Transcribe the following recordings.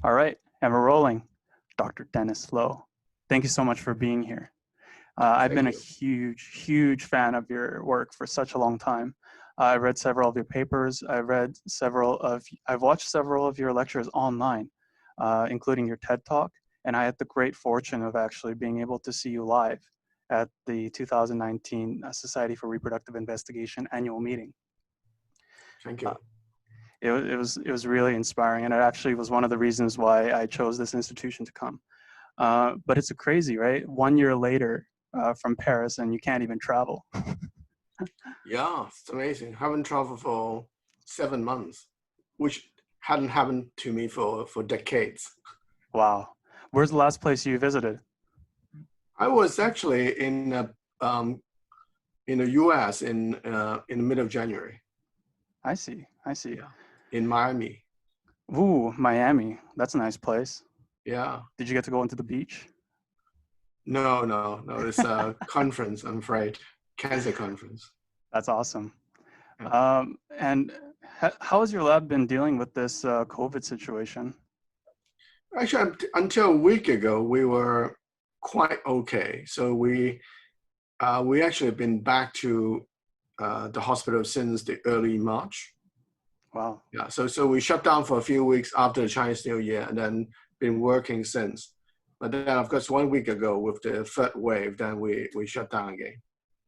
All right, and we're rolling. Dr. Dennis Lowe, thank you so much for being here. I've been Thank a you. huge fan of your work for such a long time. I read several of your papers. I've watched several of your lectures online, including your TED Talk, and I had the great fortune of actually being able to see you live at the 2019 Society for Reproductive Investigation annual meeting. Thank Uh, you. it was really inspiring, and it actually was one of the reasons why I chose this institution to come. But it's crazy, right? 1 year later from Paris, and you can't even travel. Yeah, it's amazing. Haven't traveled for 7 months, which hadn't happened to me for decades. Wow. Where's the last place you visited? I was actually in the U.S. in the middle of January. I see. Yeah, in Miami. Ooh, Miami. That's a nice place. Yeah. Did you get to go into the beach? No. It's a conference, I'm afraid. Cancer conference. That's awesome. Yeah. And how has your lab been dealing with this COVID situation? Actually, until a week ago, we were quite okay. So we actually have been back to the hospital since the early March. Wow. Yeah, so we shut down for a few weeks after the Chinese New Year and then been working since. But then, of course, 1 week ago with the third wave, then we shut down again.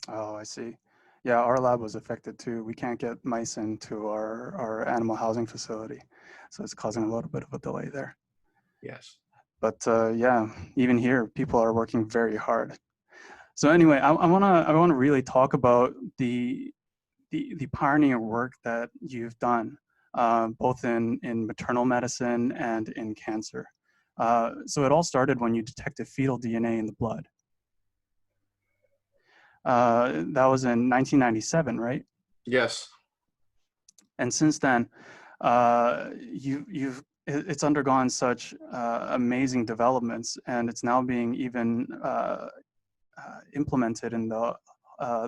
Oh, I see. Yeah, our lab was affected too. We can't get mice into our animal housing facility. So it's causing a little bit of a delay there. Yes. But yeah, even here, people are working very hard. So anyway, I wanna really talk about the pioneer work that you've done, both in maternal medicine and in cancer. So it all started when you detected fetal DNA in the blood. That was in 1997, right? Yes. And since then, it's undergone such amazing developments, and it's now being even implemented in the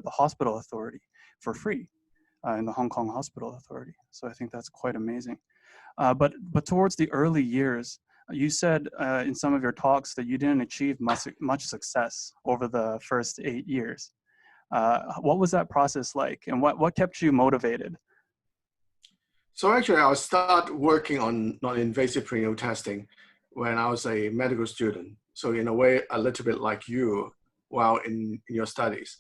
hospital authority for free in the Hong Kong Hospital Authority. So I think that's quite amazing. But towards the early years, you said in some of your talks that you didn't achieve much success over the first 8 years. What was that process like, and what kept you motivated? So actually, I started working on non-invasive prenatal testing when I was a medical student. So in a way, a little bit like you while in your studies.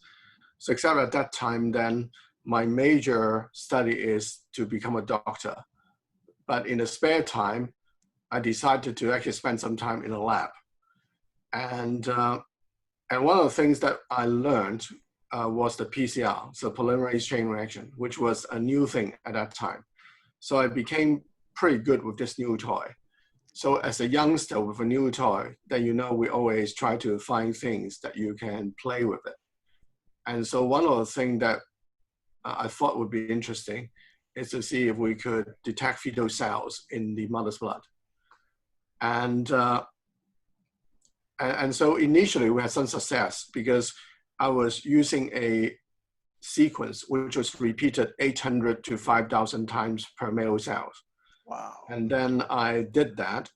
So except at that time, then my major study is to become a doctor. But in the spare time, I decided to actually spend some time in a lab. And one of the things that I learned was the PCR, so polymerase chain reaction, which was a new thing at that time. So I became pretty good with this new toy. So as a youngster with a new toy, then we always try to find things that you can play with it. And so one of the things that I thought would be interesting is to see if we could detect fetal cells in the mother's blood. And so initially we had some success because I was using a sequence which was repeated 800 to 5,000 times per male cells. Wow. And then I did that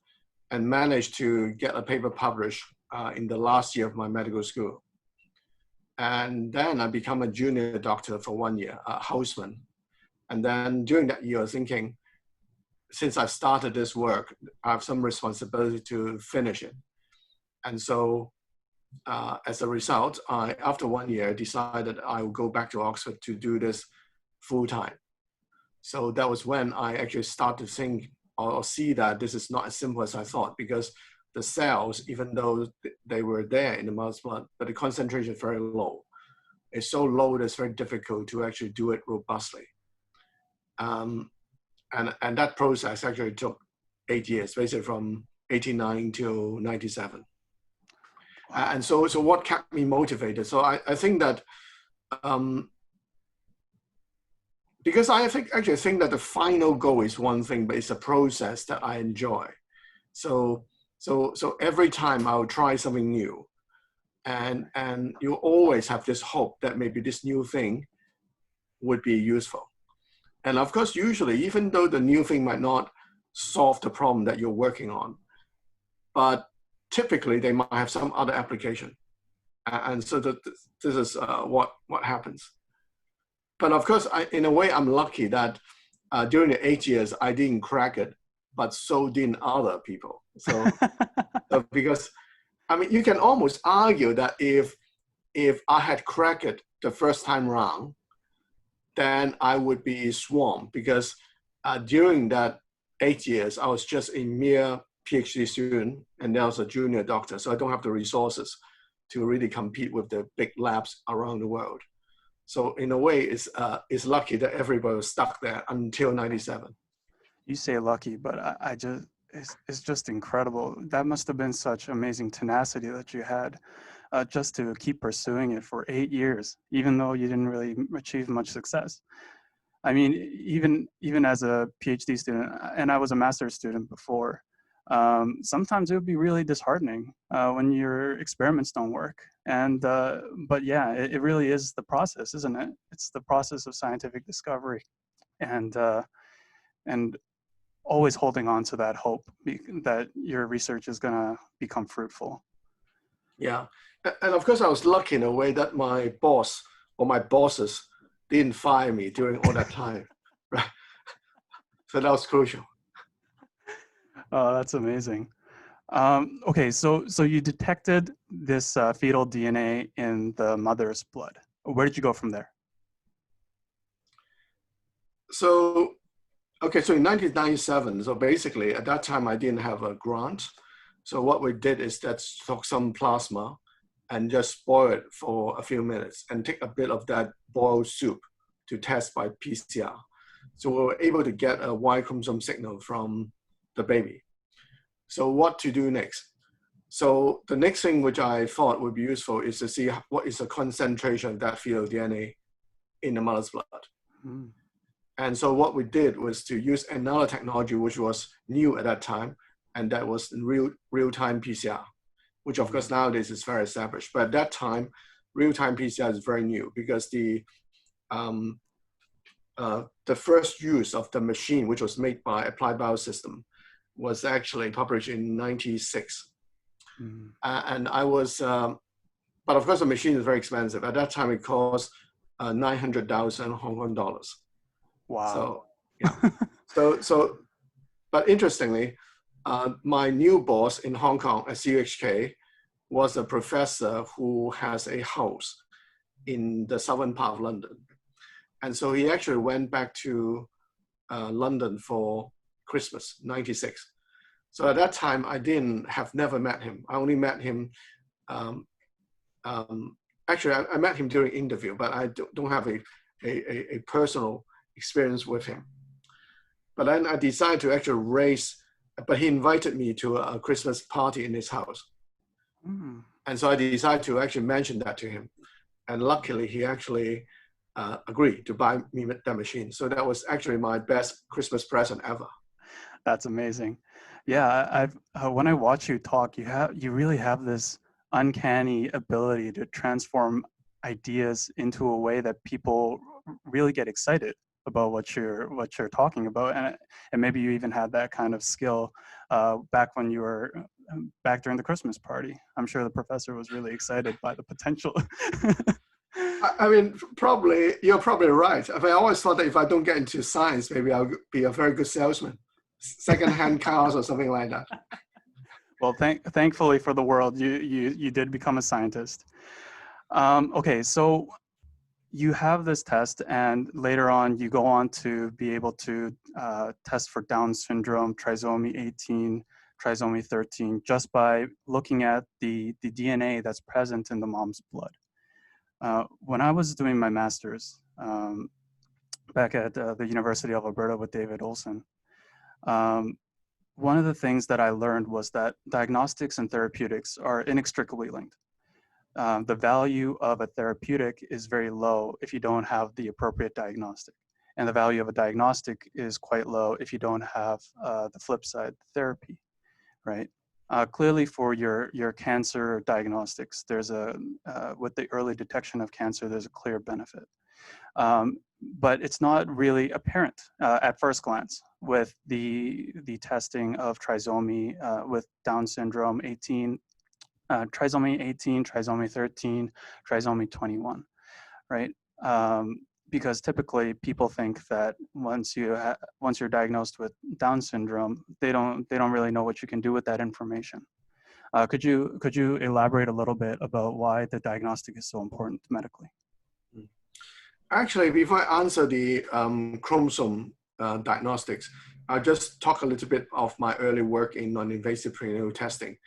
and managed to get a paper published in the last year of my medical school. And then I became a junior doctor for 1 year, a houseman. And then during that year, I was thinking, since I started this work, I have some responsibility to finish it. And so as a result, after 1 year, decided I would go back to Oxford to do this full time. So that was when I actually started to think or see that this is not as simple as I thought, because the cells, even though they were there in the mother's blood, but the concentration is very low. It's so low that it's very difficult to actually do it robustly. And that process actually took 8 years, basically from 89 to 97. Wow. And so what kept me motivated? So I think that, because I actually think that the final goal is one thing, but it's a process that I enjoy. So every time I'll try something new, and you always have this hope that maybe this new thing would be useful. And of course, usually, even though the new thing might not solve the problem that you're working on, but typically they might have some other application. And so this is what happens. But of course, in a way, I'm lucky that during the 8 years, I didn't crack it, but so didn't other people. So, because, I mean, you can almost argue that if I had cracked it the first time round, then I would be swarmed, because during that 8 years, I was just a mere PhD student, and I was a junior doctor, so I don't have the resources to really compete with the big labs around the world. So in a way, it's lucky that everybody was stuck there until 97. You say lucky, but I just, it's just incredible. That must have been such amazing tenacity that you had, just to keep pursuing it for 8 years, even though you didn't really achieve much success. I mean, even as a PhD student, and I was a master's student before, sometimes it would be really disheartening when your experiments don't work. And but yeah, it really is the process, isn't it? It's the process of scientific discovery, and always holding on to that hope that your research is going to become fruitful. Yeah, and of course I was lucky in a way that my boss or my bosses didn't fire me during all that time, right? So that was crucial. Oh, that's amazing. Okay, so you detected this fetal DNA in the mother's blood. Where did you go from there? So, okay, so in 1997, so basically at that time I didn't have a grant. So what we did is that took some plasma and just boil it for a few minutes and take a bit of that boiled soup to test by PCR. So we were able to get a Y chromosome signal from the baby. So what to do next? So the next thing which I thought would be useful is to see what is the concentration of that fetal DNA in the mother's blood. Mm. And so what we did was to use another technology which was new at that time, and that was real-time PCR, which of course nowadays is very established. But at that time, real-time PCR is very new, because the first use of the machine, which was made by Applied Biosystem, was actually published in '96. Mm. And I was, but of course the machine is very expensive. At that time, it cost 900,000 Hong Kong dollars. Wow. So, yeah. But interestingly, my new boss in Hong Kong at CUHK was a professor who has a house in the southern part of London. And so he actually went back to London for Christmas, '96. So at that time, I never met him. I only met him, actually I met him during interview, but I don't have a personal experience with him. But then I decided to actually but he invited me to a Christmas party in his house. Mm. And so I decided to actually mention that to him. And luckily he actually agreed to buy me that machine. So that was actually my best Christmas present ever. That's amazing. Yeah, when I watch you talk, you really have this uncanny ability to transform ideas into a way that people really get excited about what you're talking about, and maybe you even had that kind of skill back when you were back during the Christmas party. I'm sure the professor was really excited by the potential. I mean, you're probably right. I mean, I always thought that if I don't get into science, maybe I'll be a very good salesman, second-hand cars or something like that. Well, thankfully for the world, you did become a scientist. Okay, so you have this test, and later on you go on to be able to test for Down syndrome, trisomy 18, trisomy 13, just by looking at the DNA that's present in the mom's blood. When I was doing my master's back at the University of Alberta with David Olson, one of the things that I learned was that diagnostics and therapeutics are inextricably linked. The value of a therapeutic is very low if you don't have the appropriate diagnostic. And the value of a diagnostic is quite low if you don't have the flip side, therapy, right? Clearly for your cancer diagnostics, there's with the early detection of cancer, there's a clear benefit. But it's not really apparent at first glance, with the testing of trisomy with Down syndrome 18, trisomy 18, trisomy 13, trisomy 21, right? Because typically people think that once you're diagnosed with Down syndrome, they don't really know what you can do with that information. Could you elaborate a little bit about why the diagnostic is so important medically? Actually, before I answer the chromosome diagnostics, I'll just talk a little bit of my early work in non-invasive prenatal testing.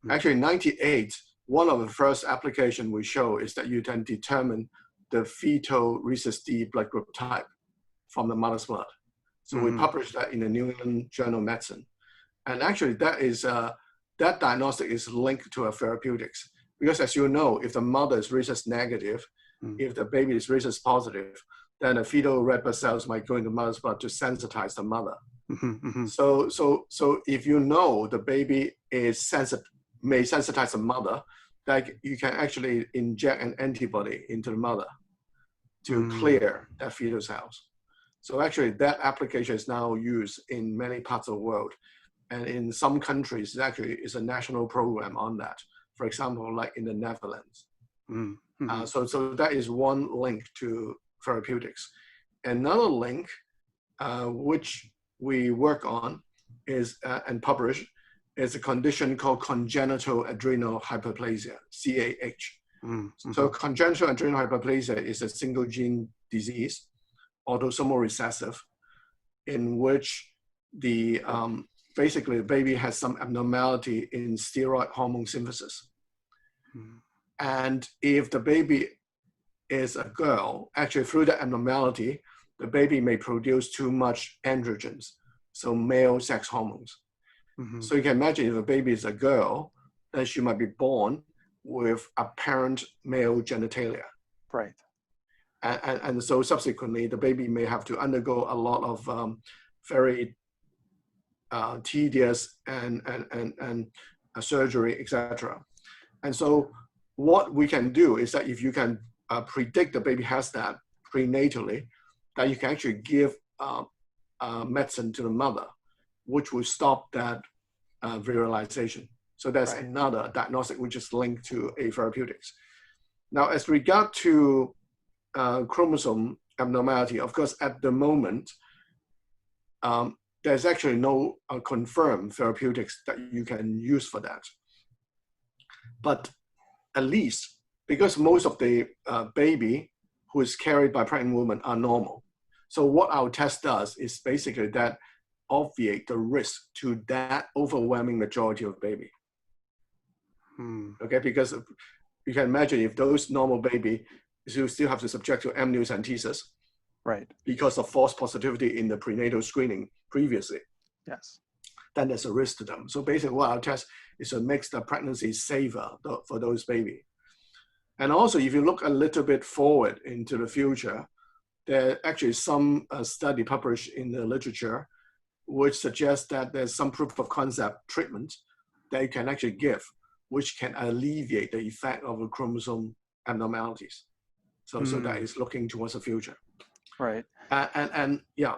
Actually, in '98, one of the first applications we show is that you can determine the fetal rhesus D blood group type from the mother's blood. So we published that in the New England Journal of Medicine. And actually that diagnostic is linked to a therapeutics. Because as you know, if the mother is rhesus negative, if the baby is rhesus positive, then the fetal red blood cells might go into mother's blood to sensitize the mother. So if you know the baby is may sensitize the mother, like you can actually inject an antibody into the mother to clear that fetal cells. So actually that application is now used in many parts of the world. And in some countries, it actually is a national program on that. For example, like in the Netherlands. So that is one link to therapeutics. Another link, which we work on is and publish, is a condition called congenital adrenal hyperplasia, CAH. So congenital adrenal hyperplasia is a single gene disease, autosomal recessive, in which the basically the baby has some abnormality in steroid hormone synthesis. And if the baby is a girl, actually through the abnormality, the baby may produce too much androgens, so male sex hormones. So you can imagine if a baby is a girl, then she might be born with apparent male genitalia. Right. And so subsequently, the baby may have to undergo a lot of very tedious and surgery, etc. And so what we can do is that if you can predict the baby has that prenatally, that you can actually give medicine to the mother, which will stop that virilization. So that's another diagnostic which is linked to a therapeutics. Now, as regard to chromosome abnormality, of course, at the moment, there's actually no confirmed therapeutics that you can use for that. But at least, because most of the baby who is carried by pregnant women are normal. So what our test does is basically that obviate the risk to that overwhelming majority of baby. Okay, because you can imagine if those normal baby, you still have to subject to amniocentesis, right, because of false positivity in the prenatal screening previously. Yes. Then there's a risk to them. So basically what our test is to make the pregnancy safer for those baby. And also, if you look a little bit forward into the future, there actually some study published in the literature which suggests that there's some proof of concept treatment that you can actually give, which can alleviate the effect of the chromosome abnormalities. So that is looking towards the future. Right. And yeah.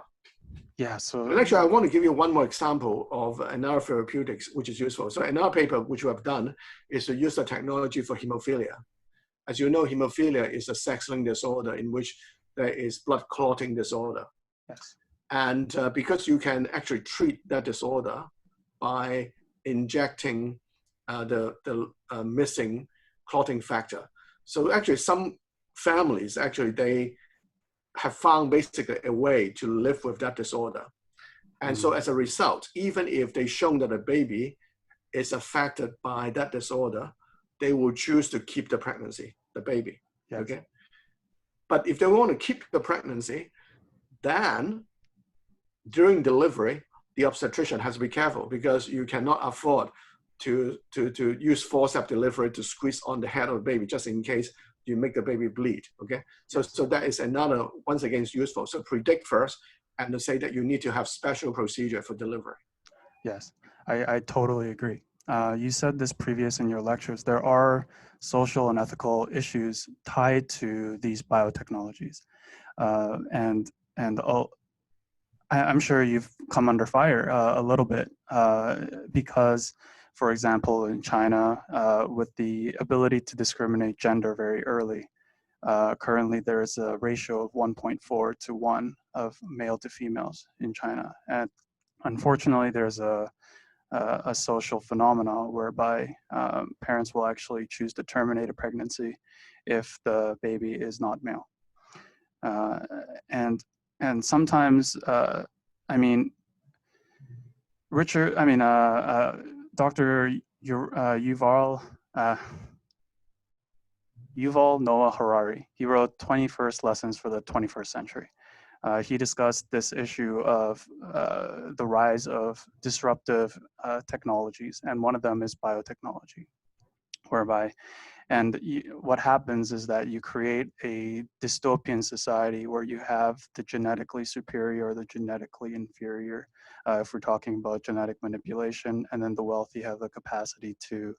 Yeah, so. But actually, I want to give you one more example of another therapeutics, which is useful. So another paper which we have done is to use the technology for hemophilia. As you know, hemophilia is a sex-linked disorder in which there is blood clotting disorder. Yes. And because you can actually treat that disorder by injecting the missing clotting factor. So actually some families, actually they have found basically a way to live with that disorder. And so as a result, even if they shown that a baby is affected by that disorder, they will choose to keep the pregnancy, the baby, yes. Okay? But if they want to keep the pregnancy, then during delivery, the obstetrician has to be careful because you cannot afford to use forceps delivery to squeeze on the head of the baby just in case you make the baby bleed, okay? So that is another, once again, is useful. So predict first and to say that you need to have special procedure for delivery. Yes, I totally agree. You said this previous in your lectures, there are social and ethical issues tied to these biotechnologies. And I'm sure you've come under fire a little bit because, for example, in China, with the ability to discriminate gender very early, currently there is a ratio of 1.4 to 1 of male to females in China. And unfortunately, there's a social phenomena whereby parents will actually choose to terminate a pregnancy if the baby is not male. Uh, and and sometimes, I mean, Dr. Yuval Noah Harari. He wrote 21st Lessons for the 21st Century. He discussed this issue of the rise of disruptive technologies, and one of them is biotechnology, whereby, what happens is that you create a dystopian society where you have the genetically superior or the genetically inferior, if we're talking about genetic manipulation, and then the wealthy have the capacity to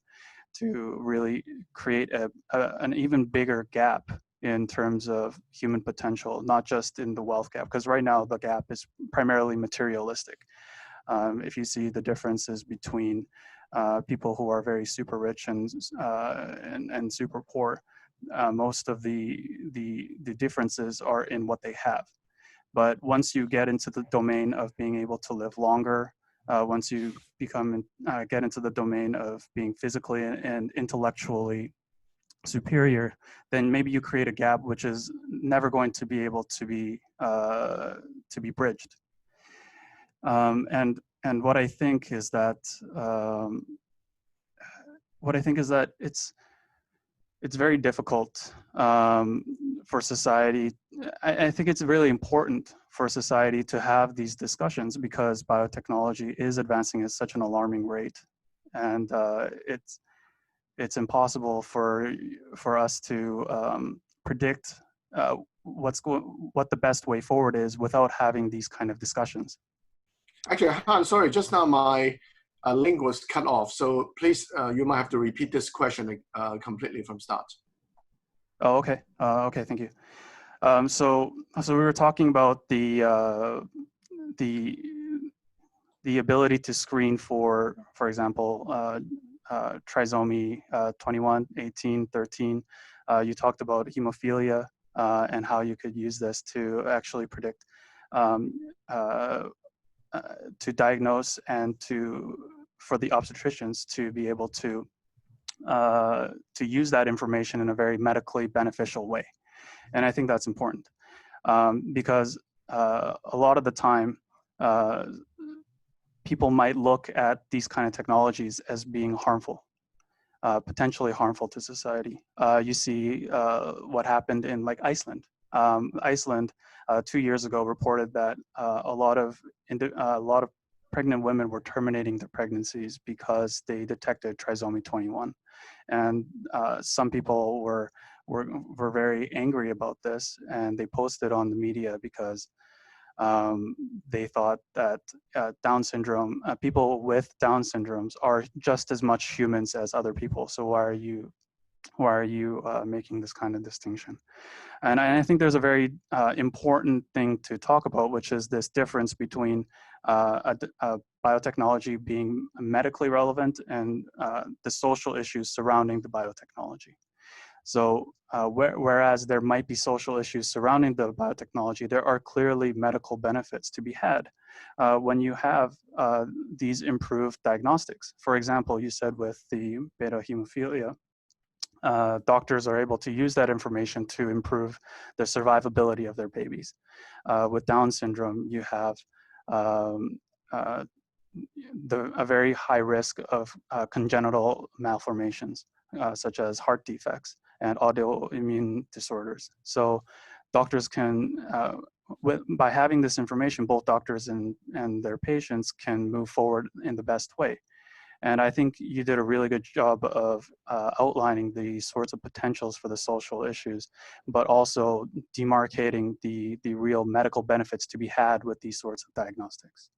really create an even bigger gap in terms of human potential, not just in the wealth gap, because right now the gap is primarily materialistic. If you see the differences between people who are very super rich and super poor, most of the differences are in what they have. But once you get into the domain of being able to live longer, once you get into the domain of being physically and intellectually superior, then maybe you create a gap which is never going to be able to be bridged. And what I think is that it's very difficult for society. I think it's really important for society to have these discussions because biotechnology is advancing at such an alarming rate, and it's impossible for us to predict what the best way forward is without having these kind of discussions. Actually, Han, sorry, just now my link was cut off. So please, you might have to repeat this question completely from start. Oh, okay. Okay, thank you. So we were talking about the ability to screen for example, trisomy 21, 18, 13. You talked about hemophilia and how you could use this to actually predict, to diagnose and for the obstetricians to be able to use that information in a very medically beneficial way. And I think that's important because a lot of the time, people might look at these kind of technologies as being harmful, potentially harmful to society. You see what happened in like Iceland. Iceland 2 years ago reported that a lot of pregnant women were terminating their pregnancies because they detected trisomy 21, and some people were very angry about this, and they posted on the media because they thought that Down syndrome, people with Down syndromes are just as much humans as other people. So why are you making this kind of distinction? And I think there's a very important thing to talk about, which is this difference between a biotechnology being medically relevant and the social issues surrounding the biotechnology. So whereas there might be social issues surrounding the biotechnology, there are clearly medical benefits to be had when you have these improved diagnostics. For example, you said with the beta hemophilia, doctors are able to use that information to improve the survivability of their babies. With Down syndrome, you have a very high risk of congenital malformations, such as heart defects and autoimmune disorders. So doctors can, by having this information, both doctors and their patients can move forward in the best way. And I think you did a really good job of outlining the sorts of potentials for the social issues, but also demarcating the real medical benefits to be had with these sorts of diagnostics.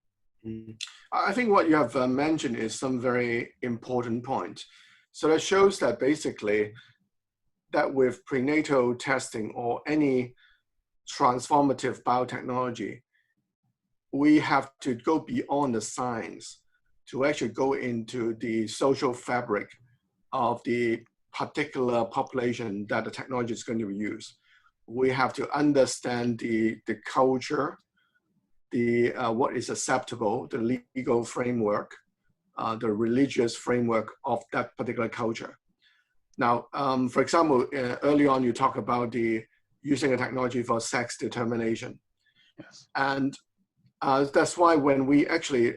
I think what you have mentioned is some very important point. So that shows that basically that with prenatal testing or any transformative biotechnology, we have to go beyond the science to actually go into the social fabric of the particular population that the technology is going to be used. We have to understand the culture, what is acceptable, the legal framework, the religious framework of that particular culture. Now, for example, early on you talk about using a technology for sex determination. Yes. And that's why when we actually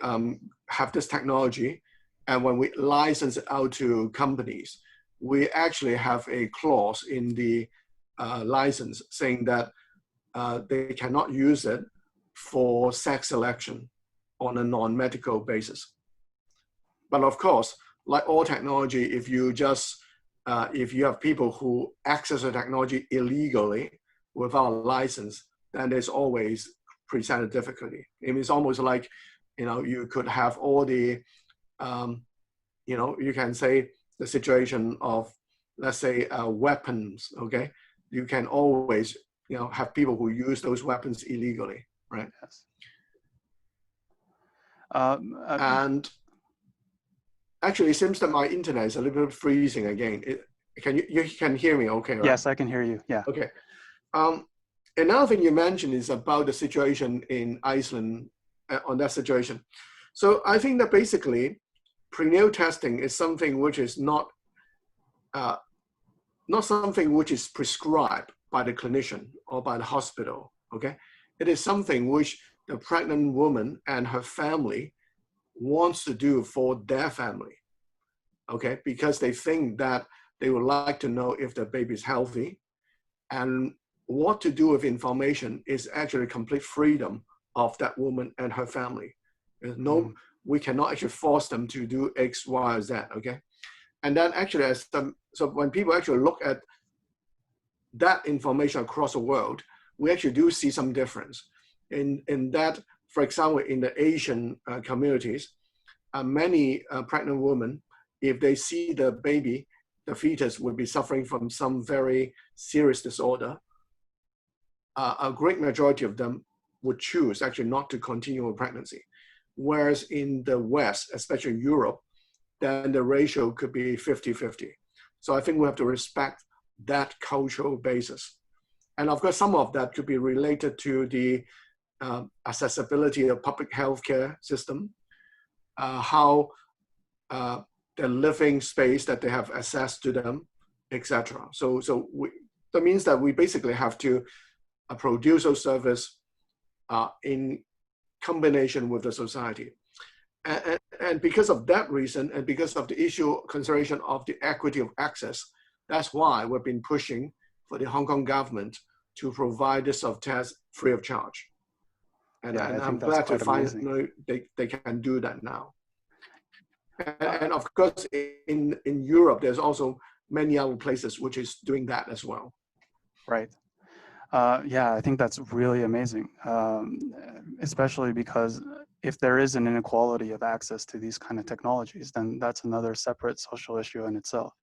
have this technology and when we license it out to companies, we actually have a clause in the license saying that they cannot use it for sex selection on a non-medical basis. But of course, like all technology, if you have people who access the technology illegally without a license, then there's always presented difficulty. It's almost like, you could have all the, you can say the situation of, let's say, weapons, okay? You can always, have people who use those weapons illegally, right? Yes. And actually, it seems that my internet is a little bit freezing again. You can hear me okay, right? Yes, I can hear you, yeah. Okay. Another thing you mentioned is about the situation in Iceland, on that situation. So I think that basically prenatal testing is something which is not something which is prescribed by the clinician or by the hospital, okay? It is something which the pregnant woman and her family wants to do for their family, okay? Because they think that they would like to know if the baby is healthy, and what to do with information is actually complete freedom of that woman and her family. There's no, we cannot actually force them to do X, Y, or Z, okay? And then actually, so when people actually look at that information across the world, we actually do see some difference in that. For example, in the Asian communities, many pregnant women, if they see the baby, the fetus would be suffering from some very serious disorder, a great majority of them would choose actually not to continue with pregnancy. Whereas in the West, especially Europe, then the ratio could be 50-50. So I think we have to respect that cultural basis. And of course, some of that could be related to the accessibility of public healthcare system, how the living space that they have access to them, etc. So that means that we basically have to produce those service in combination with the society. And because of that reason, and because of the consideration of the equity of access, that's why we've been pushing for the Hong Kong government to provide this sort of test free of charge. And, yeah, and I'm glad to find they can do that now. And of course, in Europe, there's also many other places which is doing that as well. Right. Yeah, I think that's really amazing, especially because if there is an inequality of access to these kind of technologies, then that's another separate social issue in itself.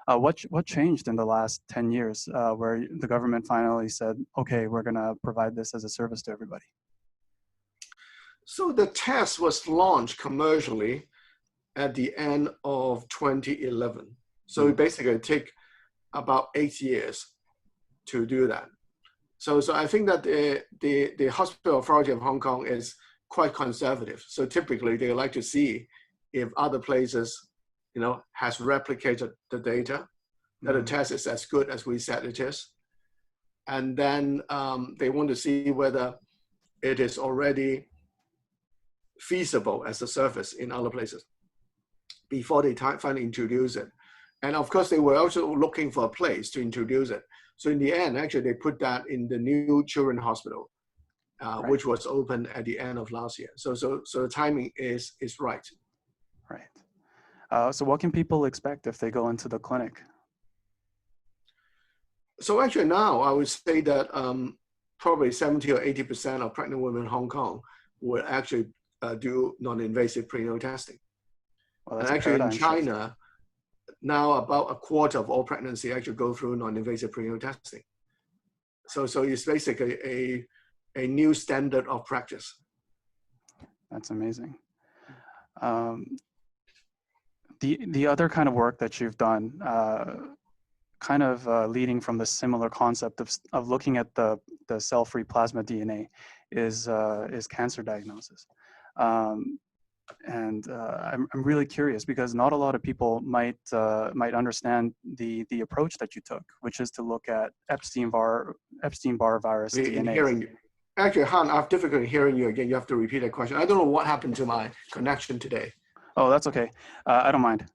What changed in the last 10 years where the government finally said, okay, we're going to provide this as a service to everybody? So the test was launched commercially at the end of 2011. So it basically take about 8 years to do that. So I think that the Hospital Authority of Hong Kong is quite conservative. So typically they like to see if other places, has replicated the data, that the test is as good as we said it is. And then they want to see whether it is already feasible as a service in other places before they finally introduce it. And of course, they were also looking for a place to introduce it. So in the end, actually, they put that in the new children's hospital, right, which was opened at the end of last year. So the timing is right. Right. So what can people expect if they go into the clinic? So actually now, I would say that probably 70 or 80% of pregnant women in Hong Kong will actually do non-invasive prenatal testing. Well, and actually in China, now about a quarter of all pregnancy actually go through non-invasive prenatal testing. So it's basically a new standard of practice. That's amazing. The other kind of work that you've done, kind of leading from the similar concept of looking at the cell-free plasma DNA, is cancer diagnosis. I'm really curious because not a lot of people might understand the approach that you took, which is to look at Epstein-Barr virus In DNA. hearing you. Actually, Han, I have difficulty hearing you again. You have to repeat that question. I don't know what happened to my connection today. Oh, that's okay. I don't mind.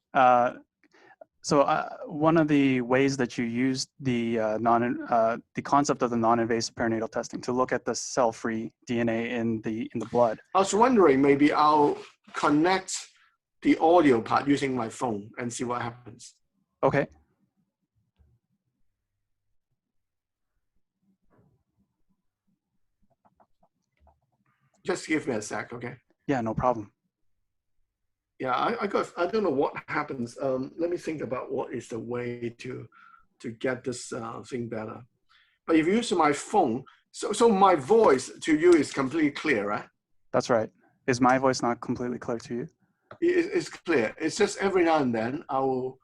So one of the ways that you used the concept of the non-invasive perinatal testing to look at the cell-free DNA in the blood. I was wondering, maybe I'll connect the audio part using my phone and see what happens. Okay. Just give me a sec, okay? Yeah, no problem. Yeah, I don't know what happens. Let me think about what is the way to get this thing better. But if you use my phone, so my voice to you is completely clear, right? That's right. Is my voice not completely clear to you? It's clear. It's just every now and then I will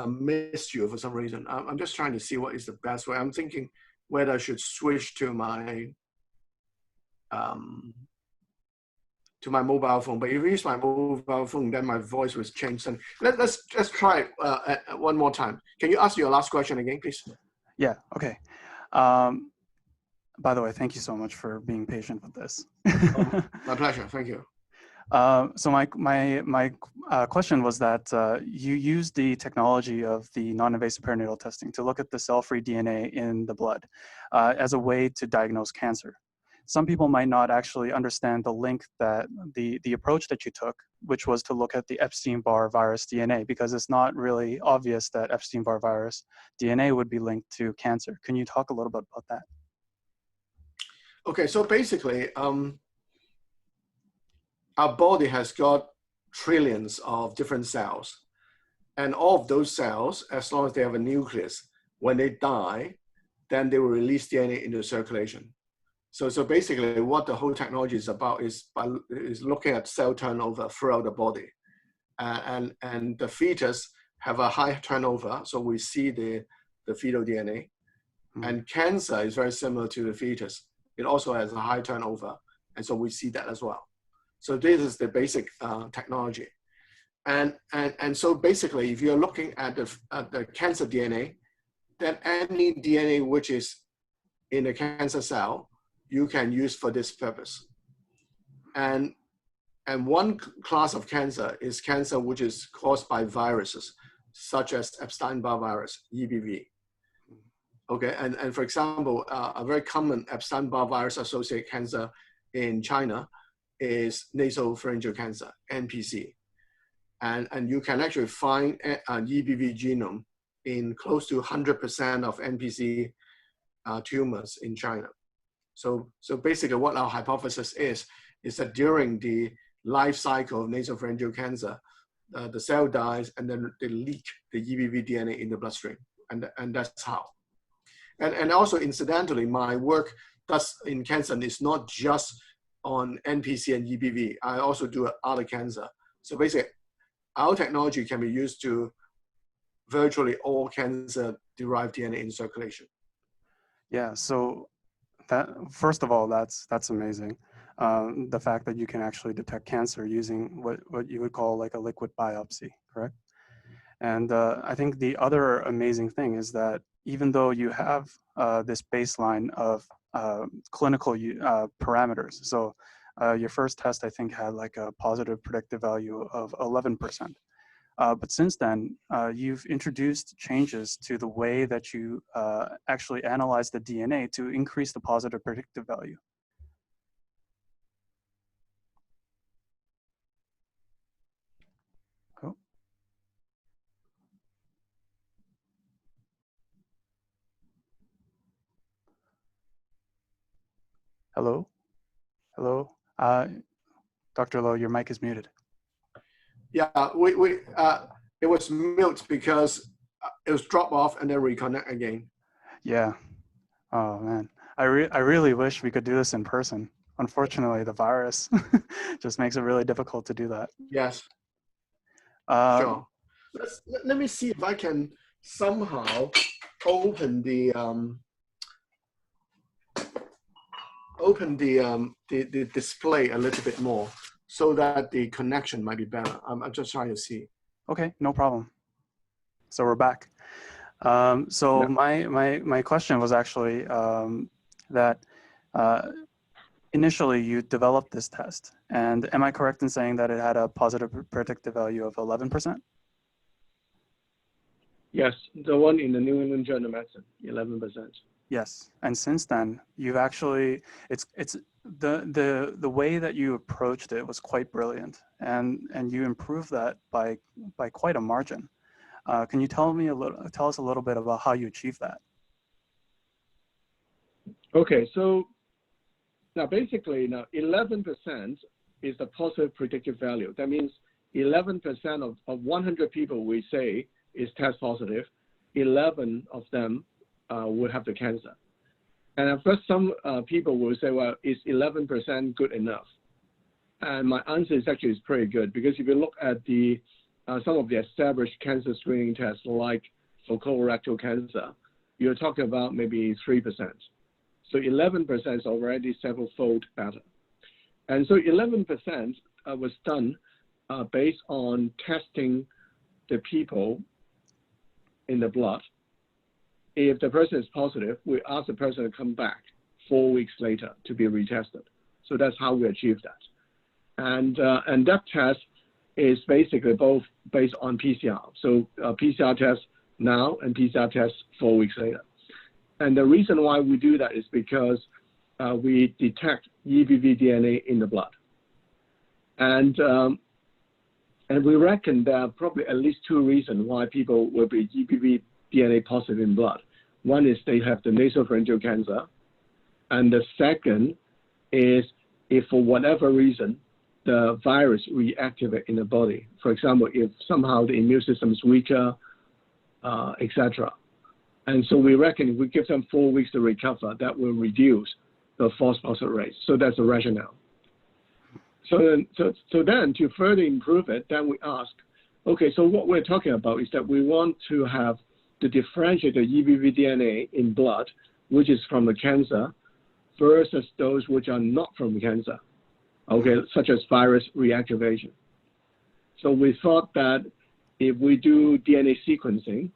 miss you for some reason. I'm just trying to see what is the best way. I'm thinking whether I should switch to my mobile phone. But if you use my mobile phone, then my voice will change. And let's try one more time. Can you ask your last question again, please? Yeah. Okay. By the way, thank you so much for being patient with this. My pleasure. Thank you. So my question was that you used the technology of the non-invasive perinatal testing to look at the cell-free DNA in the blood as a way to diagnose cancer. Some people might not actually understand the link that the approach that you took, which was to look at the Epstein-Barr virus DNA, because it's not really obvious that Epstein-Barr virus DNA would be linked to cancer. Can you talk a little bit about that? Okay, so basically, our body has got trillions of different cells. And all of those cells, as long as they have a nucleus, when they die, then they will release DNA into circulation. So basically what the whole technology is about is looking at cell turnover throughout the body. And the fetus have a high turnover, so we see the fetal DNA. And cancer is very similar to the fetus. It also has a high turnover, and so we see that as well. So this is the basic technology. And so basically, if you're looking at the cancer DNA, then any DNA which is in a cancer cell, you can use for this purpose. And one class of cancer is cancer which is caused by viruses, such as Epstein-Barr virus, EBV. Okay, and for example, a very common Epstein-Barr virus associated cancer in China is nasopharyngeal cancer, NPC. And you can actually find an EBV genome in close to 100% of NPC tumors in China. So basically what our hypothesis is that during the life cycle of nasopharyngeal cancer, the cell dies and then they leak the EBV DNA in the bloodstream, and that's how. And also incidentally, my work in cancer is not just on NPC and EBV. I also do other cancer. So basically, our technology can be used to virtually all cancer-derived DNA in circulation. Yeah, so that, first of all, that's amazing. The fact that you can actually detect cancer using what you would call like a liquid biopsy, correct? And I think the other amazing thing is that even though you have this baseline of clinical parameters, so your first test, I think, had like a positive predictive value of 11%. But since then, you've introduced changes to the way that you actually analyze the DNA to increase the positive predictive value. Oh. Hello? Hello? Dr. Low, your mic is muted. Yeah, it was mute because it was drop off and then reconnect again. Yeah. Oh man, I really wish we could do this in person. Unfortunately, the virus just makes it really difficult to do that. Yes, Um, sure. Let me see if I can somehow open the the display a little bit more so that the connection might be better. I'm just trying to see. okay, no problem. So we're back. So Yeah. my question was actually that initially you developed this test, and am I correct in saying that it had a positive predictive value of 11%? Yes, the one in the New England Journal of Medicine, 11%. Yes, and since then you've actually it's the way that you approached it was quite brilliant, and you improved that by quite a margin. Can you tell us a little bit about how you achieved that? Okay, so now basically now 11% is the positive predictive value. That means 11% of 100 people we say is test positive, 11 of them will have the cancer. And at first some people will say, well, is 11% good enough? And my answer is actually it's pretty good, because if you look at the some of the established cancer screening tests, like for colorectal cancer, you're talking about maybe 3%. So 11% is already several-fold better. And so 11% was done based on testing the people in the blood. If the person is positive, we ask the person to come back 4 weeks later to be retested. So that's how we achieve that. And that test is basically both based on PCR. So PCR test now and PCR test 4 weeks later. And the reason why we do that is because we detect EBV DNA in the blood. And we reckon there are probably at least 2 reasons why people will be EBV DNA positive in blood. One is they have the nasopharyngeal cancer. And the second is if for whatever reason, the virus reactivate in the body. For example, if somehow the immune system is weaker, etc. And so we reckon if we give them 4 weeks to recover, that will reduce the false positive rate. So that's the rationale. So then to further improve it, then we ask, okay, so what we're talking about is that we want to have to differentiate the EBV DNA in blood, which is from the cancer, versus those which are not from cancer, okay, such as virus reactivation. So we thought that if we do DNA sequencing,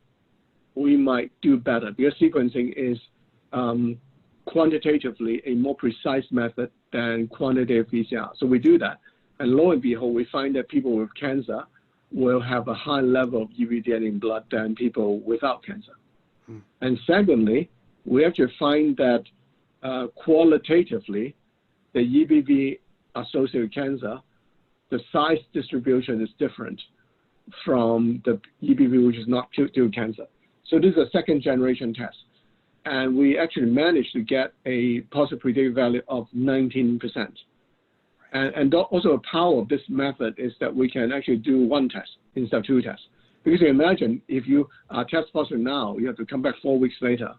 we might do better, because sequencing is quantitatively a more precise method than quantitative PCR. So we do that, and lo and behold, we find that people with cancer will have a high level of EBV DNA in blood than people without cancer. And secondly, we actually find that qualitatively, the EBV associated with cancer, the size distribution is different from the EBV which is not due to cancer. So this is a second generation test. And we actually managed to get a positive predictive value of 19%. And also the power of this method is that we can actually do 1 test instead of 2 tests. Because you imagine if you are test positive now, you have to come back 4 weeks later.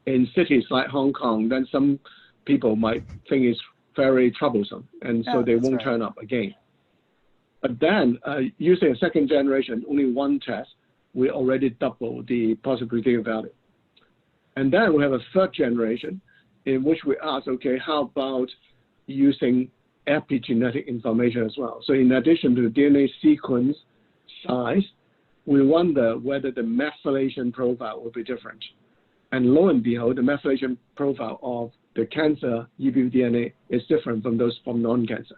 In cities like Hong Kong, then some people might think it's very troublesome, and so they won't turn up again. But then using a second generation, only 1 test, we already double the positive predictive value. And then we have a third generation in which we ask, okay, how about using epigenetic information as well? So in addition to the DNA sequence size, we wonder whether the methylation profile will be different. And lo and behold, the methylation profile of the cancer EBV DNA is different from those from non-cancer.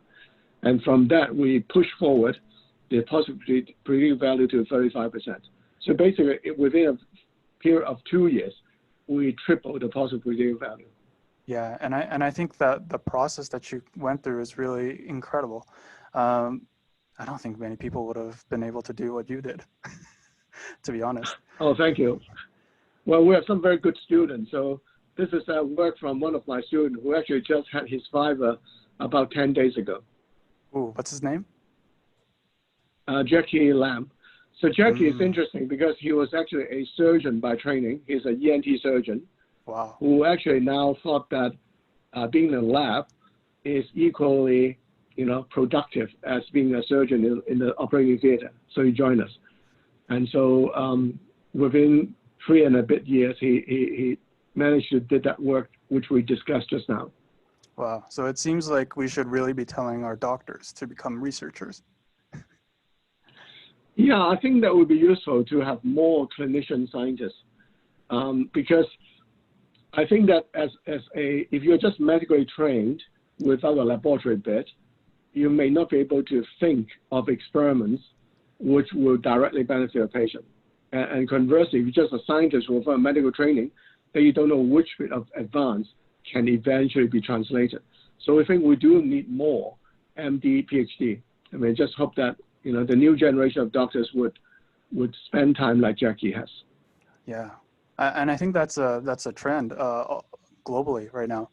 And from that, we push forward the positive predictive value to 35%. So basically, within a period of 2 years, we triple the positive predictive value. Yeah, and I think that the process that you went through is really incredible. I don't think many people would have been able to do what you did, to be honest. Oh, thank you. Well, we have some very good students. So this is work from one of my students who actually just had his fiver about 10 days ago. Ooh, what's his name? Jackie Lam. So Jackie is interesting because he was actually a surgeon by training. He's an ENT surgeon. Wow. Who actually now thought that being in a lab is equally, productive as being a surgeon in the operating theater. So he joined us. And so within 3 and a bit years, he managed to do that work, which we discussed just now. Wow. So it seems like we should really be telling our doctors to become researchers. Yeah, I think that would be useful to have more clinician scientists because I think that if you're just medically trained without a laboratory bit, you may not be able to think of experiments which will directly benefit a patient. And conversely, if you're just a scientist without medical training, then you don't know which bit of advance can eventually be translated. So I think we do need more MD, PhD. I mean, just hope that the new generation of doctors would spend time like Jackie has. Yeah, and I think that's a trend globally right now.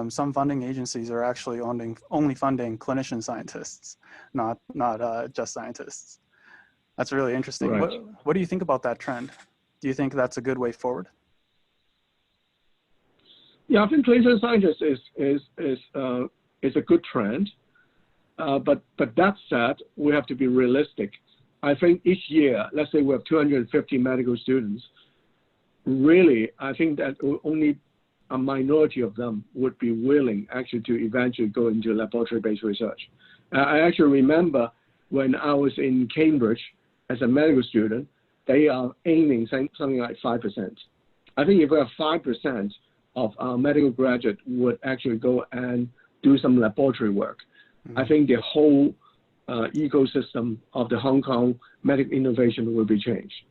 Some funding agencies are actually only funding clinician scientists, not just scientists. That's really interesting. Right. What do you think about that trend? Do you think that's a good way forward? Yeah, I think clinician scientists is a good trend. But that said, we have to be realistic. I think each year, let's say we have 250 medical students, really, I think that only a minority of them would be willing actually to eventually go into laboratory-based research. I actually remember when I was in Cambridge as a medical student, they are aiming something like 5%. I think if we have 5% of our medical graduates would actually go and do some laboratory work, I think the whole ecosystem of the Hong Kong medical innovation will be changed.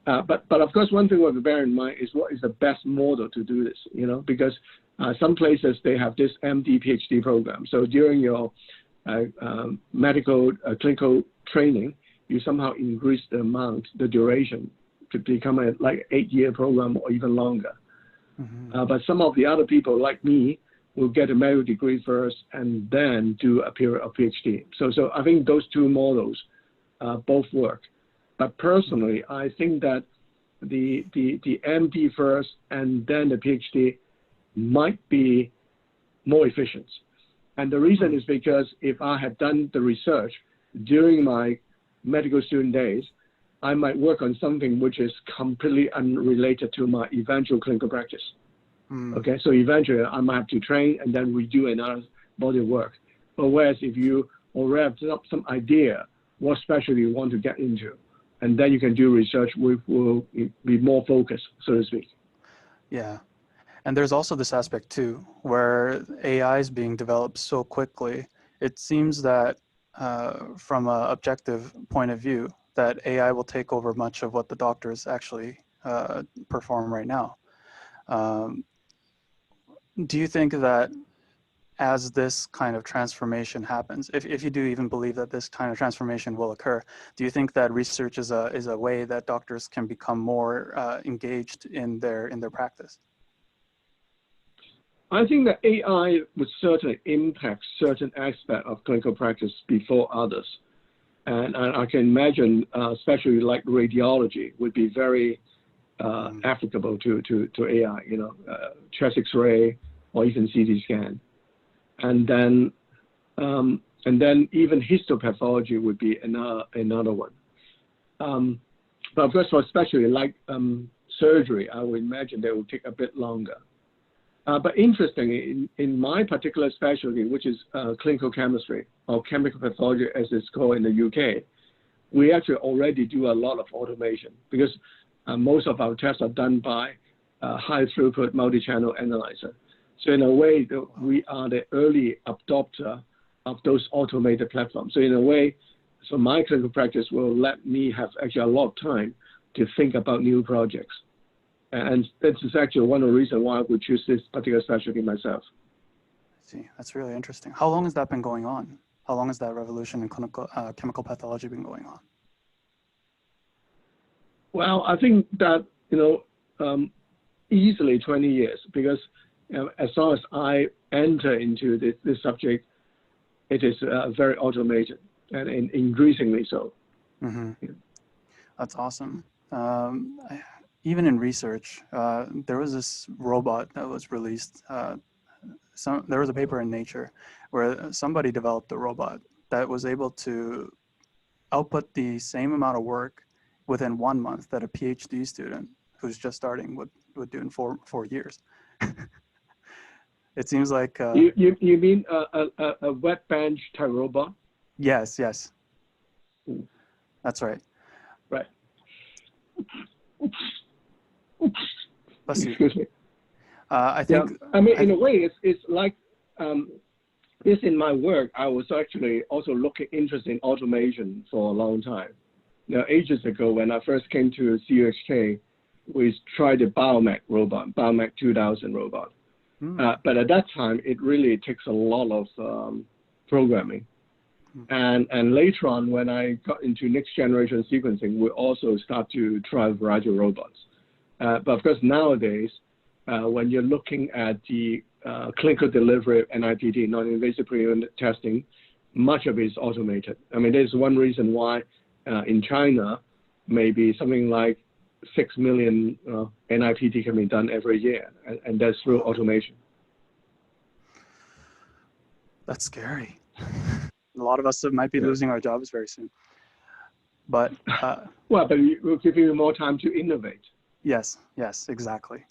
But of course, one thing we have to bear in mind is what is the best model to do this, because some places they have this MD, PhD program. So during your medical clinical training, you somehow increase the duration to become a 8-year program or even longer. Mm-hmm. But some of the other people like me will get a medical degree first and then do a period of PhD. So I think those two models both work. But personally, I think that the MD first and then the PhD might be more efficient. And the reason is because if I had done the research during my medical student days, I might work on something which is completely unrelated to my eventual clinical practice. Okay, so eventually I might have to train and then redo another body of work. But whereas if you already have some idea what specialty you want to get into, and then you can do research, which will be more focused, so to speak. Yeah, and there's also this aspect too, where AI is being developed so quickly. It seems that from an objective point of view, that AI will take over much of what the doctors actually perform right now. Do you think that as this kind of transformation happens, if you do even believe that this kind of transformation will occur, do you think that research is a way that doctors can become more engaged in their practice? I think that AI would certainly impact certain aspects of clinical practice before others. And I can imagine, especially like radiology, would be very applicable to AI, chest X-ray or even CT scan. And then even histopathology would be another one. But of course, for especially like surgery, I would imagine they will take a bit longer. But interestingly, in my particular specialty, which is clinical chemistry or chemical pathology as it's called in the UK, we actually already do a lot of automation because most of our tests are done by high throughput multi-channel analyzer. So in a way, we are the early adopter of those automated platforms. So in a way, so my clinical practice will let me have actually a lot of time to think about new projects. And this is actually one of the reasons why I would choose this particular specialty myself. I see. That's really interesting. How long has that been going on? How long has that revolution in clinical chemical pathology been going on? Well, I think that, easily 20 years, because as long as I enter into this subject, it is very automated and increasingly so. Mm-hmm. Yeah. That's awesome. Even in research, there was this robot that was released there was a paper in Nature where somebody developed a robot that was able to output the same amount of work within 1 month that a PhD student who's just starting would do in four years. It seems like you mean a wet bench type robot? Yes, that's right. Right. Bless you. Excuse me. I think. Yeah. I mean, in a way, it's like this in my work. I was actually also interested in automation for a long time. Now, ages ago, when I first came to CUHK, we tried the Biomech robot, Biomech 2000 robot. But at that time, it really takes a lot of programming. And later on, when I got into next generation sequencing, we also start to try a variety of robots. But of course, nowadays, when you're looking at the clinical delivery of NIPT, non-invasive prenatal testing, much of it is automated. I mean, there's one reason why in China, maybe something like 6 million NIPT can be done every year, and that's through automation. That's scary. A lot of us might be losing our jobs very soon. But well, but it will give you more time to innovate. Yes, exactly.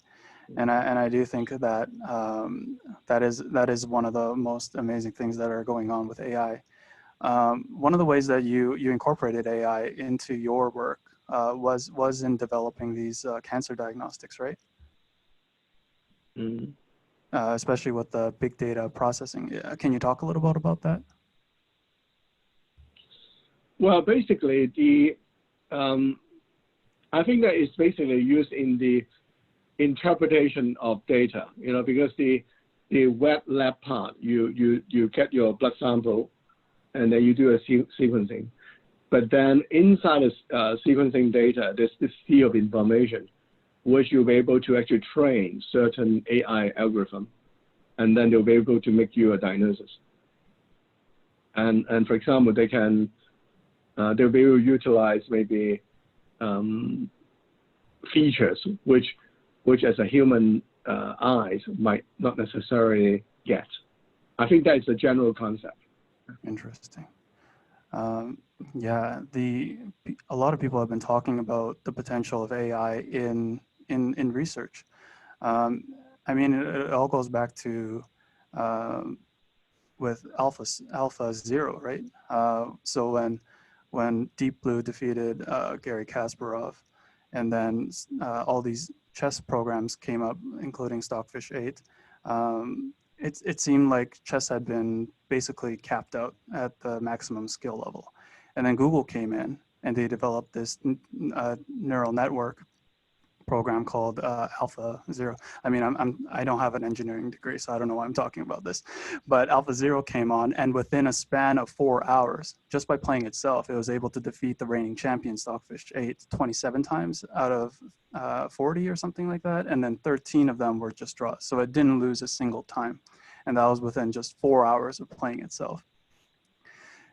And I do think that that is one of the most amazing things that are going on with AI. One of the ways that you incorporated AI into your work was in developing these cancer diagnostics, right? Mm-hmm. Especially with the big data processing. Can you talk a little bit about that? Well, basically, I think that it's basically used in the interpretation of data, because the wet lab part, you get your blood sample and then you do a sequencing. But then inside the sequencing data, there's this sea of information, which you'll be able to actually train certain AI algorithm, and then they'll be able to make you a diagnosis. And for example, they'll be able to utilize maybe features which as a human eyes might not necessarily get. I think that is a general concept. Interesting. Yeah, a lot of people have been talking about the potential of AI in research. I mean, it all goes back to with Alpha Zero, right? So when Deep Blue defeated Gary Kasparov, and then all these chess programs came up, including Stockfish 8, it seemed like chess had been basically capped out at the maximum skill level. And then Google came in and they developed this neural network program called Alpha Zero. I mean, I don't have an engineering degree, so I don't know why I'm talking about this. But Alpha Zero came on, and within a span of 4 hours, just by playing itself, it was able to defeat the reigning champion Stockfish 8 27 times out of 40 or something like that, and then 13 of them were just draws. So it didn't lose a single time, and that was within just 4 hours of playing itself.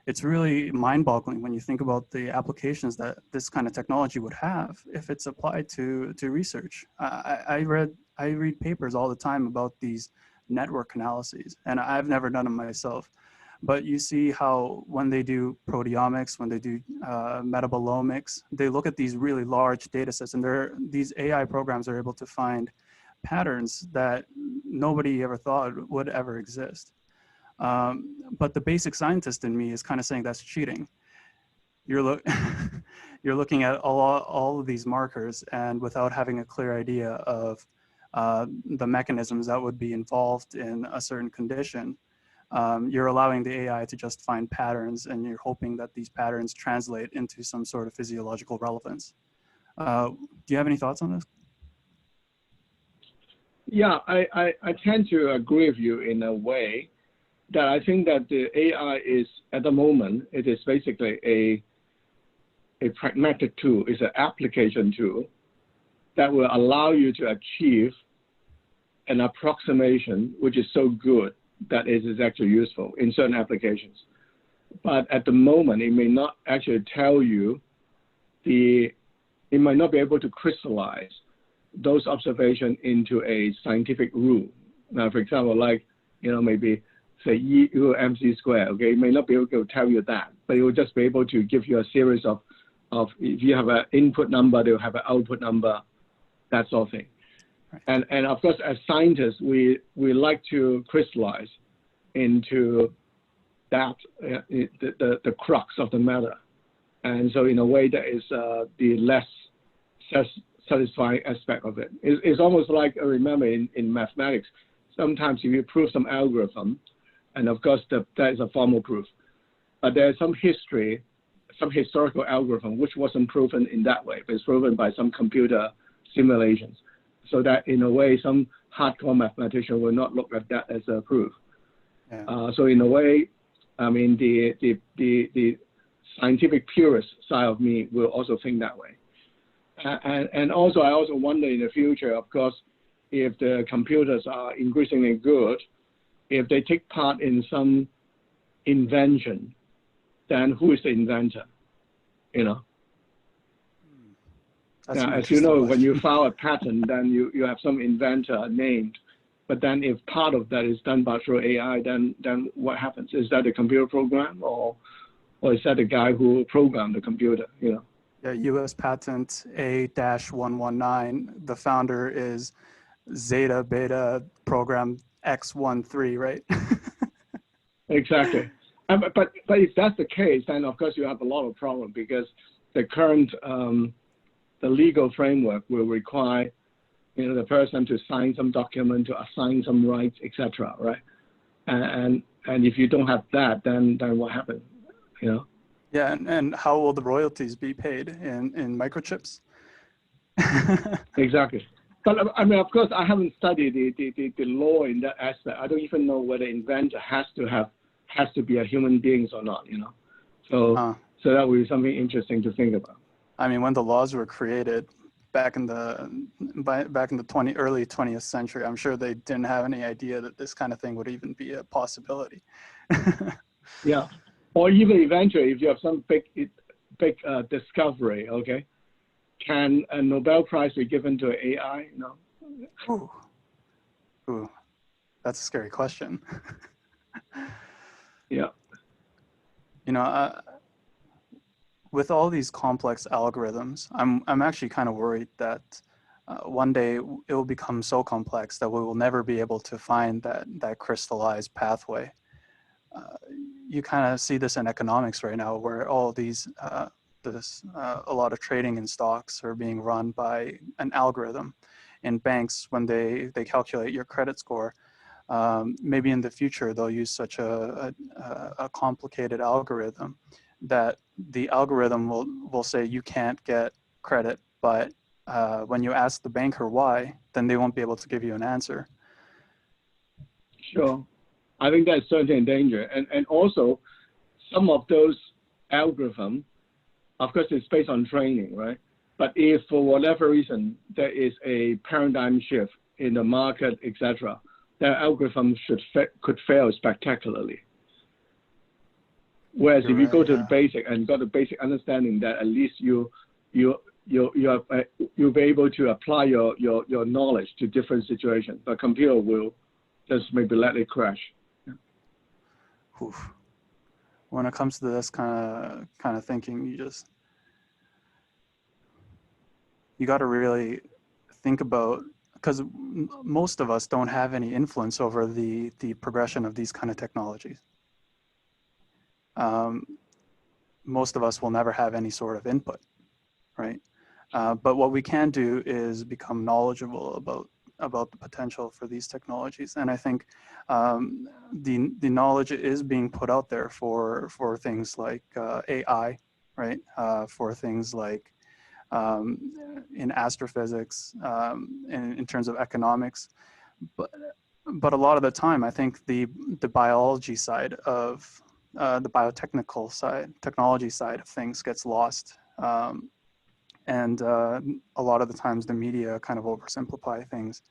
It's really mind-boggling when you think about the applications that this kind of technology would have if it's applied to research. I read papers all the time about these network analyses, and I've never done them myself. But you see how when they do proteomics, when they do metabolomics, they look at these really large data sets, and these AI programs are able to find patterns that nobody ever thought would ever exist. But the basic scientist in me is kind of saying that's cheating. You're looking at all of these markers, and without having a clear idea of the mechanisms that would be involved in a certain condition, you're allowing the AI to just find patterns, and you're hoping that these patterns translate into some sort of physiological relevance. Do you have any thoughts on this? Yeah, I tend to agree with you in a way that I think that the AI is, at the moment, it is basically a pragmatic tool, it's an application tool that will allow you to achieve an approximation which is so good that it is actually useful in certain applications. But at the moment, it may not actually tell you it might not be able to crystallize those observations into a scientific rule. Now, for example, like maybe say E equal MC squared, okay? It may not be able to tell you that, but it will just be able to give you a series of if you have an input number, they will have an output number, that sort of thing. Right. And of course, as scientists, we like to crystallize into that, the crux of the matter. And so in a way that is the less satisfying aspect of it. It's almost like, I remember in mathematics, sometimes if you prove some algorithm, and of course that is a formal proof, but there's some history, some historical algorithm which wasn't proven in that way, but it's proven by some computer simulations. So that in a way, some hardcore mathematician will not look at that as a proof. Yeah. So in a way, I mean, the scientific purist side of me will also think that way. And also, I also wonder in the future, of course, if the computers are increasingly good, if they take part in some invention, then who is the inventor? Now, as you know, when you file a patent, then you have some inventor named. But then if part of that is done by through AI, then what happens? Is that a computer program, or is that the guy who programmed the computer? Yeah, U.S. patent A-119. The founder is Zeta Beta Program X13, right? Exactly. But if that's the case, then of course you have a lot of problems, because the current the legal framework will require the person to sign some document, to assign some rights, etc. Right? And if you don't have that, then what happens? Yeah, and how will the royalties be paid in microchips? Exactly. But I mean, of course, I haven't studied the law in that aspect. I don't even know whether inventor has to be a human being or not. So so that would be something interesting to think about. I mean, when the laws were created back in the early 20th century, I'm sure they didn't have any idea that this kind of thing would even be a possibility. Yeah, or even eventually, if you have some big discovery, okay, can a Nobel Prize be given to AI? No. Ooh, that's a scary question. Yeah. With all these complex algorithms, I'm actually kind of worried that one day it will become so complex that we will never be able to find that crystallized pathway. You kind of see this in economics right now, where all these a lot of trading in stocks are being run by an algorithm. In banks, when they calculate your credit score, maybe in the future they'll use such a complicated algorithm that the algorithm will say you can't get credit, but when you ask the banker why, then they won't be able to give you an answer. Sure. I think that's certainly in danger. And also, some of those algorithms, of course, it's based on training, right? But if for whatever reason there is a paradigm shift in the market, etc., that algorithm could fail spectacularly. Whereas if you go to the basic and got the basic understanding, that at least you'll be able to apply your knowledge to different situations. But computer will just maybe let it crash. Oof. When it comes to this kind of thinking, you got to really think about, because most of us don't have any influence over the progression of these kind of technologies. Most of us will never have any sort of input, right? But what we can do is become knowledgeable about the potential for these technologies. And I think the knowledge is being put out there for things like AI, right? For things like in astrophysics, in terms of economics. But a lot of the time, I think the biology side of the biotechnical side, technology side of things gets lost. And a lot of the times the media kind of oversimplify things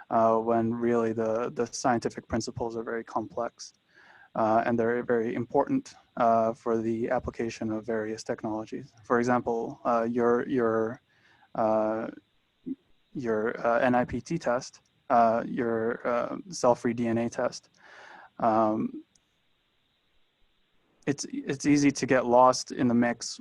when really the scientific principles are very complex and they're very important for the application of various technologies. For example, your NIPT test, your cell-free DNA test, it's easy to get lost in the mix.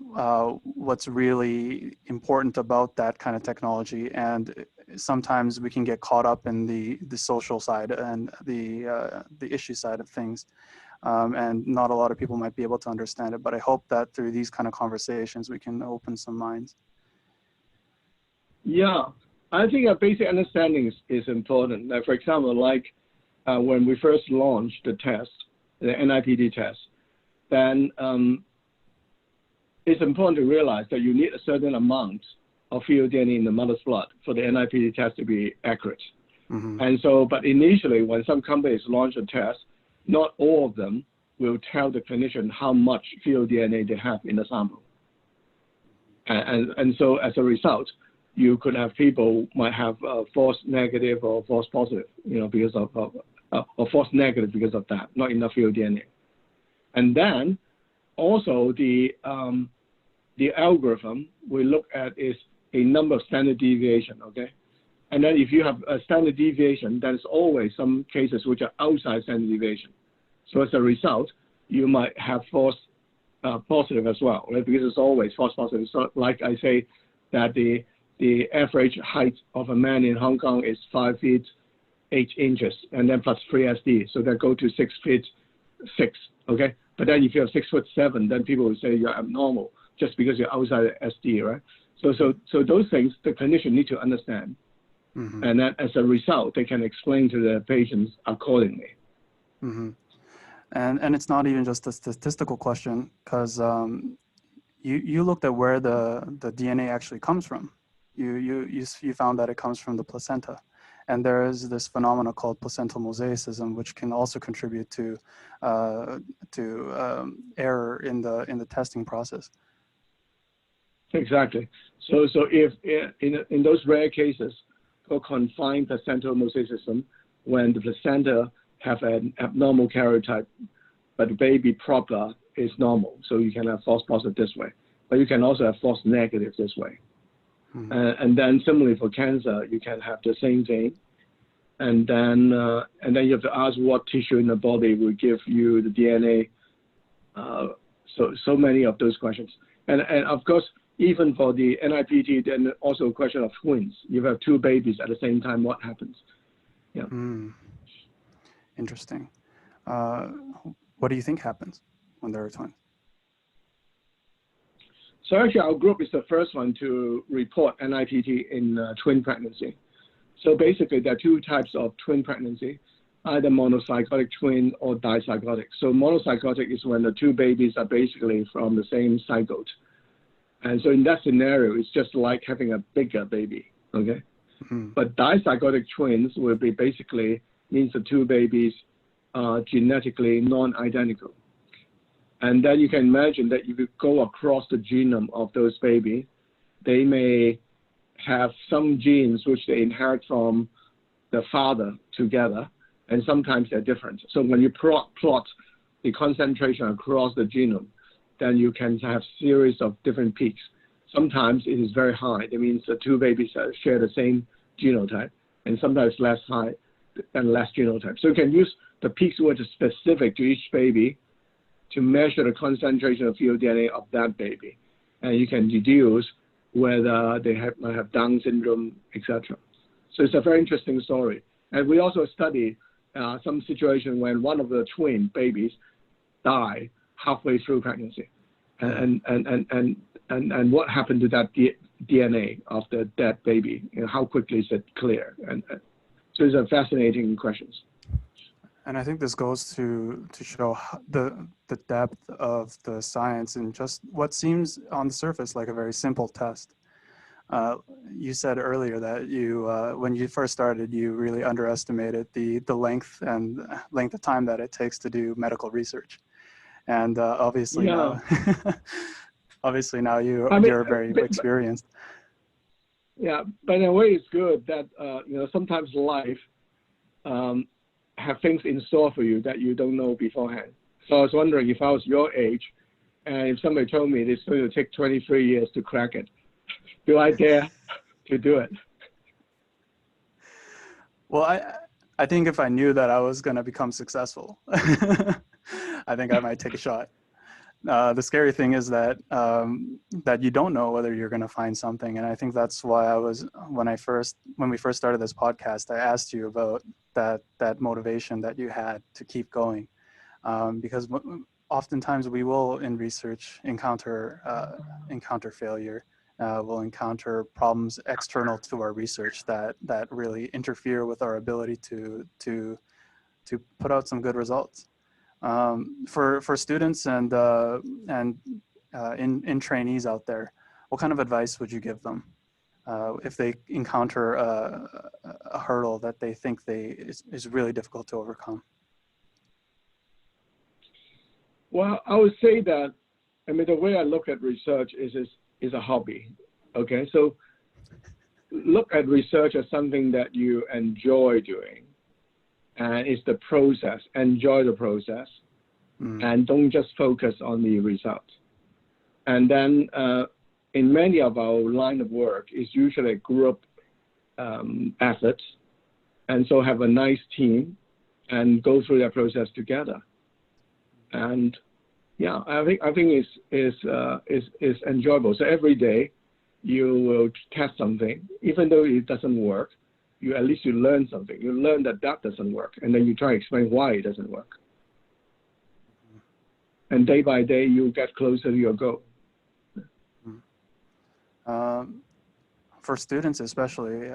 What's really important about that kind of technology, and sometimes we can get caught up in the social side and the issue side of things, and not a lot of people might be able to understand it. But I hope that through these kind of conversations we can open some minds. Yeah, I think a basic understanding is important. Like, for example, when we first launched the test, the NIPT test, then it's important to realize that you need a certain amount of fetal DNA in the mother's blood for the NIPT test to be accurate. Mm-hmm. And so, but initially, when some companies launch a test, not all of them will tell the clinician how much fetal DNA they have in the sample. And so, as a result, you could have people might have false negative or false positive, because of or false negative because of that, not enough fetal DNA. And then also the algorithm we look at is a number of standard deviation, okay? And then if you have a standard deviation, there's always some cases which are outside standard deviation. So as a result, you might have false positive as well, right? Because it's always false positive. So like I say that the average height of a man in Hong Kong is 5 feet 8 inches, and then plus 3 SD. So that go to 6 feet 6, okay? But then if you're 6'7", then people will say you're abnormal just because you're outside SD, right? So those things the clinician need to understand. Mm-hmm. And then as a result, they can explain to the patients accordingly. Mm-hmm. And it's not even just a statistical question, because you looked at where the DNA actually comes from. You found that it comes from the placenta. And there is this phenomena called placental mosaicism, which can also contribute to error in the testing process. Exactly. So if in those rare cases for confined placental mosaicism, when the placenta have an abnormal karyotype, but the baby proper is normal, so you can have false positive this way, but you can also have false negative this way. Mm-hmm. And then similarly for cancer, you can have the same thing. And then you have to ask what tissue in the body will give you the DNA. So many of those questions. And of course, even for the NIPT, then also a question of twins. You have 2 babies at the same time, what happens? Yeah. Interesting. What do you think happens when there are twins? So actually, our group is the first one to report NIPT in twin pregnancy. So basically, there are 2 types of twin pregnancy, either monozygotic twin or dizygotic. So monozygotic is when the 2 babies are basically from the same zygote. And so in that scenario, it's just like having a bigger baby, okay? Mm-hmm. But dizygotic twins will be basically means the 2 babies are genetically non-identical. And then you can imagine that if you go across the genome of those babies, they may have some genes which they inherit from the father together, and sometimes they're different. So when you plot the concentration across the genome, then you can have series of different peaks. Sometimes it is very high. That means the 2 babies share the same genotype, and sometimes less high and less genotype. So you can use the peaks which are specific to each baby to measure the concentration of fetal DNA of that baby. And you can deduce whether they might have Down syndrome, etc. So it's a very interesting story. And we also study some situation when one of the twin babies die halfway through pregnancy. And what happened to that DNA of the dead baby? How quickly is it clear? And so it's a fascinating questions. And I think this goes to show the depth of the science and just what seems on the surface like a very simple test. You said earlier that you, when you first started, you really underestimated the length of time that it takes to do medical research. And obviously, yeah. Obviously now you're very experienced. Yeah, but in a way it's good that sometimes life have things in store for you that you don't know beforehand. So I was wondering if I was your age, and if somebody told me it's going to take 23 years to crack it, do I dare to do it? Well, I think if I knew that I was going to become successful, I think I might take a shot. The scary thing is that that you don't know whether you're going to find something, and I think that's why I was when we first started this podcast, I asked you about that motivation that you had to keep going, because oftentimes we will in research encounter failure. We'll encounter problems external to our research that really interfere with our ability to put out some good results. For students and in trainees out there, what kind of advice would you give them if they encounter a hurdle that they think is really difficult to overcome? Well, I would say that, I mean, the way I look at research is a hobby. Okay, so look at research as something that you enjoy doing, and it's the process. Enjoy the process, and don't just focus on the result. And then in many of our line of work, it's usually a group effort, and so have a nice team and go through that process together. And yeah, I think it's enjoyable. So every day you will test something, even though it doesn't work. At least you learn something. You learn that doesn't work, and then you try to explain why it doesn't work. And day by day, you get closer to your goal. For students especially,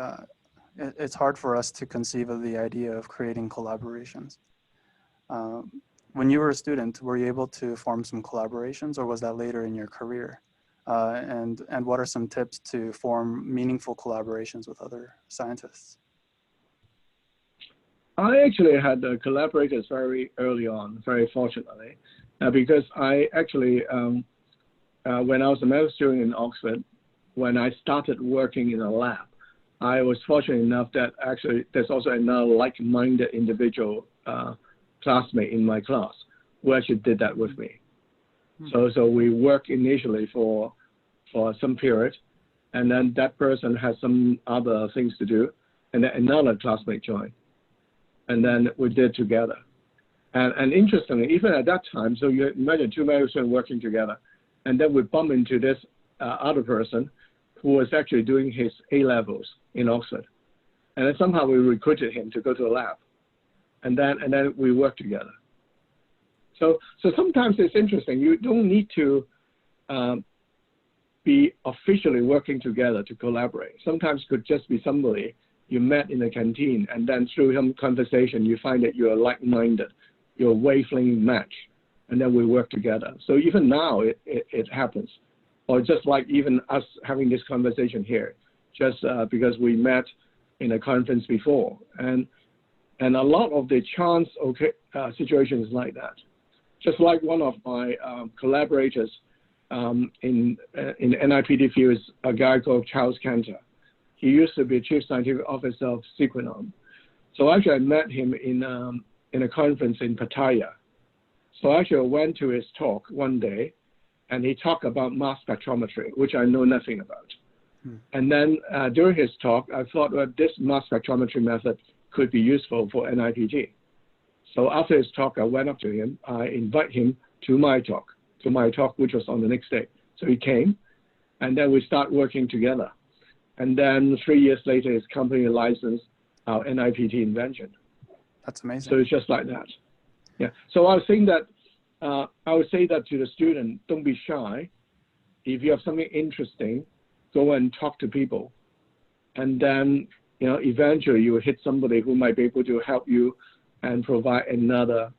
it's hard for us to conceive of the idea of creating collaborations. When you were a student, were you able to form some collaborations, or was that later in your career? And what are some tips to form meaningful collaborations with other scientists? I actually had collaborators very early on, very fortunately, because I actually, when I was a medical student in Oxford, when I started working in a lab, I was fortunate enough that actually there's also another like-minded individual classmate in my class who actually did that with me. So we worked initially for some period, and then that person had some other things to do, and then another classmate joined, and then we did together. And interestingly, even at that time, so you imagine two medical students working together, and then we bump into this other person who was actually doing his A-levels in Oxford, and then somehow we recruited him to go to the lab, and then we worked together. So sometimes it's interesting. You don't need to be officially working together to collaborate. Sometimes it could just be somebody you met in the canteen, and then through some conversation, you find that you're like-minded, your wavelength match, and then we work together. So even now, it happens. Or just like even us having this conversation here, just because we met in a conference before. And a lot of the chance situations like that. Just like one of my collaborators in the NIPD field is a guy called Charles Cantor. He used to be Chief Scientific Officer of Sequenom. So actually I met him in a conference in Pattaya. So actually I went to his talk one day, and he talked about mass spectrometry, which I know nothing about. And then during his talk, I thought, well, this mass spectrometry method could be useful for NIPT. So after his talk, I went up to him. I invited him to my talk, which was on the next day. So he came, and then we start working together. And then 3 years later, his company licensed our NIPT invention. That's amazing. So it's just like that. Yeah. So I was saying that, I would say that to the student, don't be shy. If you have something interesting, go and talk to people. And then, eventually you will hit somebody who might be able to help you and provide another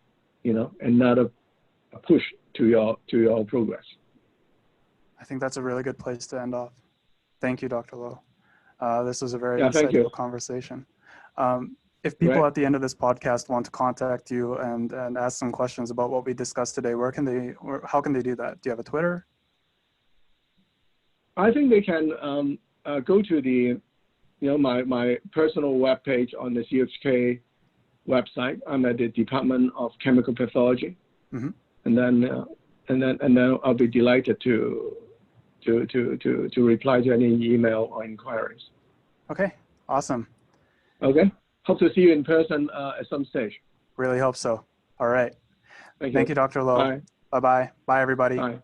push to your progress. I think that's a really good place to end off. Thank you, Dr. Low. This was a very insightful conversation. If people at the end of this podcast want to contact you and ask some questions about what we discussed today, how can they do that? Do you have a Twitter? I think they can go to the, my personal webpage on the CUHK website. I'm at the Department of Chemical Pathology, and then I'll be delighted to reply to any email or inquiries. Okay, awesome. Okay. hope to see you in person at some stage. Really hope so. All right. Thank you. Thank you, Dr. Lowe. Bye. Bye-bye. Bye, everybody. Bye.